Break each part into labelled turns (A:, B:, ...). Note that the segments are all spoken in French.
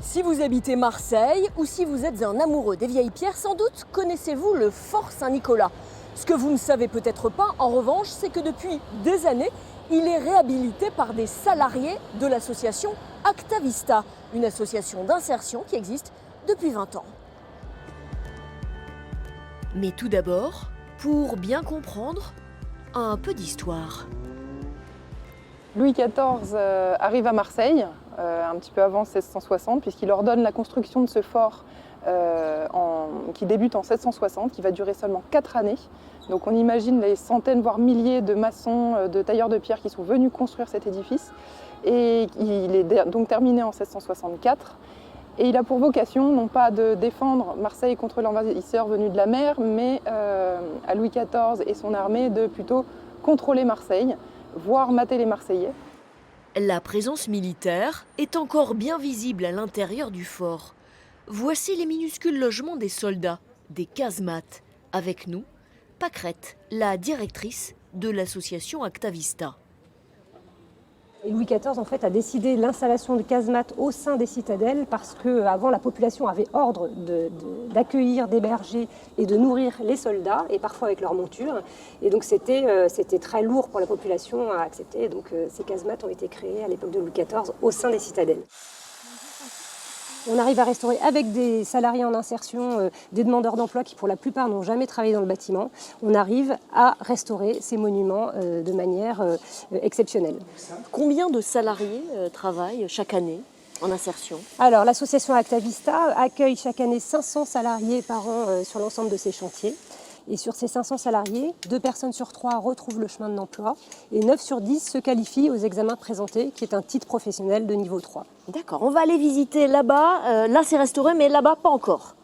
A: Si vous habitez Marseille ou si vous êtes un amoureux des vieilles pierres, sans doute connaissez-vous le Fort Saint-Nicolas. Ce que vous ne savez peut-être pas, en revanche, c'est que depuis des années, il est réhabilité par des salariés de l'association Actavista, une association d'insertion qui existe depuis 20 ans. Mais tout d'abord, pour bien comprendre, un peu d'histoire.
B: Louis XIV arrive à Marseille, un petit peu avant 1660, puisqu'il ordonne la construction de ce fort qui débute en 1760, qui va durer seulement 4 années. Donc on imagine les centaines, voire milliers de maçons, de tailleurs de pierre qui sont venus construire cet édifice. Et il est donc terminé en 1764. Et il a pour vocation, non pas de défendre Marseille contre l'envahisseur venu de la mer, mais à Louis XIV et son armée de plutôt contrôler Marseille, voire mater les Marseillais.
A: La présence militaire est encore bien visible à l'intérieur du fort. Voici les minuscules logements des soldats, des casemates. Avec nous, Pâquerette, la directrice de l'association Actavista.
C: Et Louis XIV en fait, a décidé l'installation de casemates au sein des citadelles parce qu'avant la population avait ordre d'accueillir, d'héberger et de nourrir les soldats, et parfois avec leur monture. Et donc c'était très lourd pour la population à accepter. Donc ces casemates ont été créées à l'époque de Louis XIV au sein des citadelles. On arrive à restaurer avec des salariés en insertion, des demandeurs d'emploi qui pour la plupart n'ont jamais travaillé dans le bâtiment. On arrive à restaurer ces monuments de manière exceptionnelle.
A: Combien de salariés travaillent chaque année en insertion?
C: Alors l'association Actavista accueille chaque année 500 salariés par an sur l'ensemble de ses chantiers. Et sur ces 500 salariés, 2 personnes sur 3 retrouvent le chemin de l'emploi et 9 sur 10 se qualifient aux examens présentés, qui est un titre professionnel de niveau 3.
A: D'accord, on va aller visiter là-bas. Là, c'est restauré, mais là-bas, pas encore.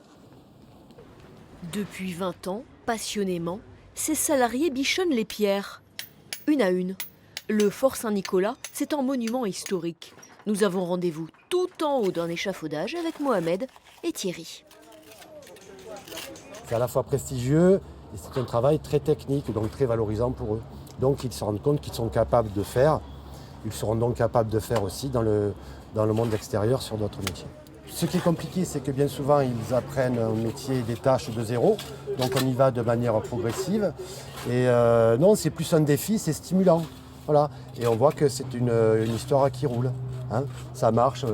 A: Depuis 20 ans, passionnément, ces salariés bichonnent les pierres, une à une. Le Fort Saint-Nicolas, c'est un monument historique. Nous avons rendez-vous tout en haut d'un échafaudage avec Mohamed et Thierry.
D: C'est à la fois prestigieux et c'est un travail très technique, donc très valorisant pour eux. Donc ils se rendent compte qu'ils sont capables de faire. Ils seront donc capables de faire aussi dans le monde extérieur sur d'autres métiers. Ce qui est compliqué, c'est que bien souvent, ils apprennent un métier, des tâches de zéro. Donc on y va de manière progressive. Et non, c'est plus un défi, c'est stimulant. Voilà. Et on voit que c'est une histoire qui roule. Hein. Ça marche.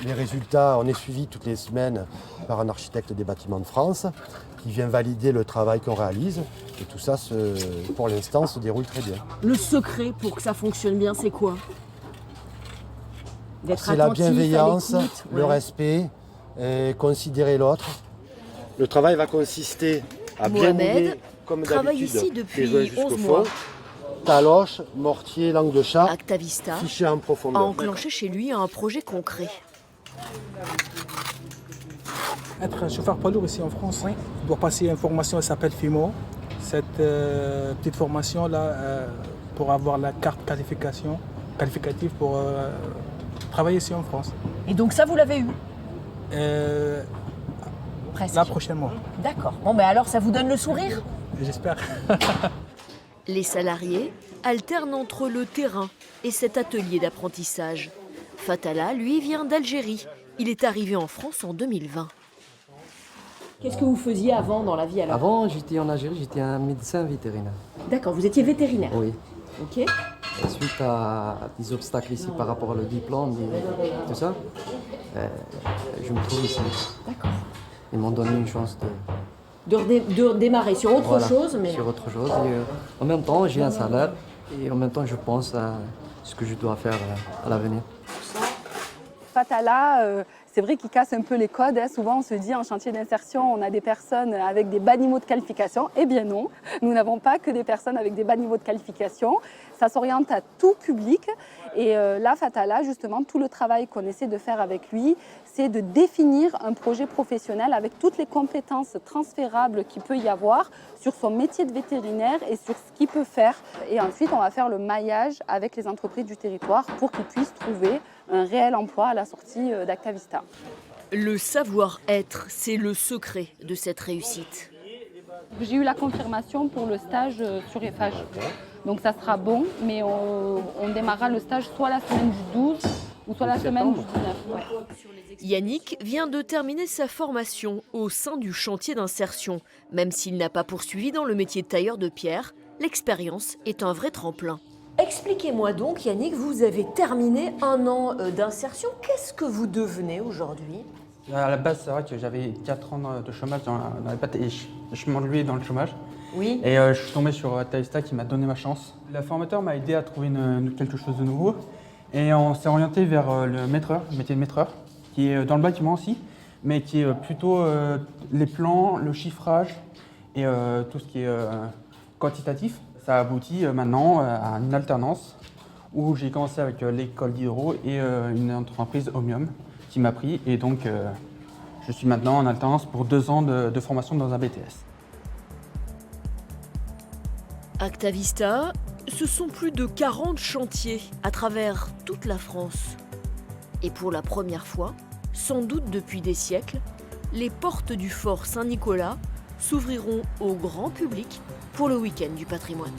D: Les résultats, on est suivi toutes les semaines par un architecte des bâtiments de France qui vient valider le travail qu'on réalise. Et tout ça, pour l'instant, se déroule très bien.
A: Le secret pour que ça fonctionne bien, c'est quoi?
D: C'est la bienveillance, le respect, et considérer l'autre. Le travail va consister à bien mouiller, comme
A: travaille
D: d'habitude,
A: ici depuis
D: les joints
A: 11
D: jusqu'au
A: mois.
D: fond. Taloche, mortier, langue de chat,
A: Actavista
D: fiché en
A: a
D: profondeur.
A: enclenché chez lui un projet concret.
E: Être chauffeur poids lourd ici en France, il doit passer une formation qui s'appelle FIMO. Cette petite formation-là, pour avoir la carte qualificative pour travailler ici en France.
A: Et donc ça, vous l'avez eu? Presque.
E: Là, prochainement.
A: D'accord. Bon, ben alors, ça vous donne le sourire?
E: J'espère.
A: Les salariés alternent entre le terrain et cet atelier d'apprentissage. Fatala, lui, vient d'Algérie. Il est arrivé en France en 2020. Qu'est-ce que vous faisiez avant dans la vie alors?
F: Avant, j'étais en Algérie, j'étais un médecin vétérinaire.
A: D'accord, vous étiez vétérinaire?
F: Oui.
A: Ok.
F: Et suite à des obstacles ici par rapport au diplôme et tout ça, je me trouve ici.
A: D'accord.
F: Ils m'ont donné une chance
A: De démarrer sur autre chose, mais...
F: Sur autre chose. Et, en même temps, j'ai un salaire et en même temps, je pense à ce que je dois faire à l'avenir.
B: Fatala, c'est vrai qu'il casse un peu les codes. Hein. Souvent, on se dit en chantier d'insertion, on a des personnes avec des bas niveaux de qualification. Eh bien non, nous n'avons pas que des personnes avec des bas niveaux de qualification. Ça s'oriente à tout public. Et là, Fatala, justement, tout le travail qu'on essaie de faire avec lui, c'est de définir un projet professionnel avec toutes les compétences transférables qu'il peut y avoir sur son métier de vétérinaire et sur ce qu'il peut faire. Et ensuite, on va faire le maillage avec les entreprises du territoire pour qu'ils puissent trouver un réel emploi à la sortie d'Actavista.
A: Le savoir-être, c'est le secret de cette réussite.
B: J'ai eu la confirmation pour le stage sur Eiffage. Donc ça sera bon, mais on démarrera le stage soit la semaine du 12,
G: ou soit la semaine du 19. Ouais.
A: Yannick vient de terminer sa formation au sein du chantier d'insertion. Même s'il n'a pas poursuivi dans le métier de tailleur de pierre, l'expérience est un vrai tremplin. Expliquez-moi donc, Yannick, vous avez terminé 1 an d'insertion. Qu'est-ce que vous devenez aujourd'hui ?
H: À la base, c'est vrai que j'avais 4 ans de chômage dans les pattes et je m'ennuie dans le chômage.
A: Oui.
H: Et je suis tombé sur Taïsta qui m'a donné ma chance. Le formateur m'a aidé à trouver quelque chose de nouveau. Et on s'est orienté vers le métier de maîtreur, qui est dans le bâtiment aussi, mais qui est plutôt les plans, le chiffrage et tout ce qui est quantitatif. Ça aboutit maintenant à une alternance où j'ai commencé avec l'école d'Hydro et une entreprise Omnium qui m'a pris. Et donc, je suis maintenant en alternance pour 2 ans de formation dans un BTS.
A: Actavista, ce sont plus de 40 chantiers à travers toute la France. Et pour la première fois, sans doute depuis des siècles, les portes du fort Saint-Nicolas s'ouvriront au grand public pour le week-end du patrimoine.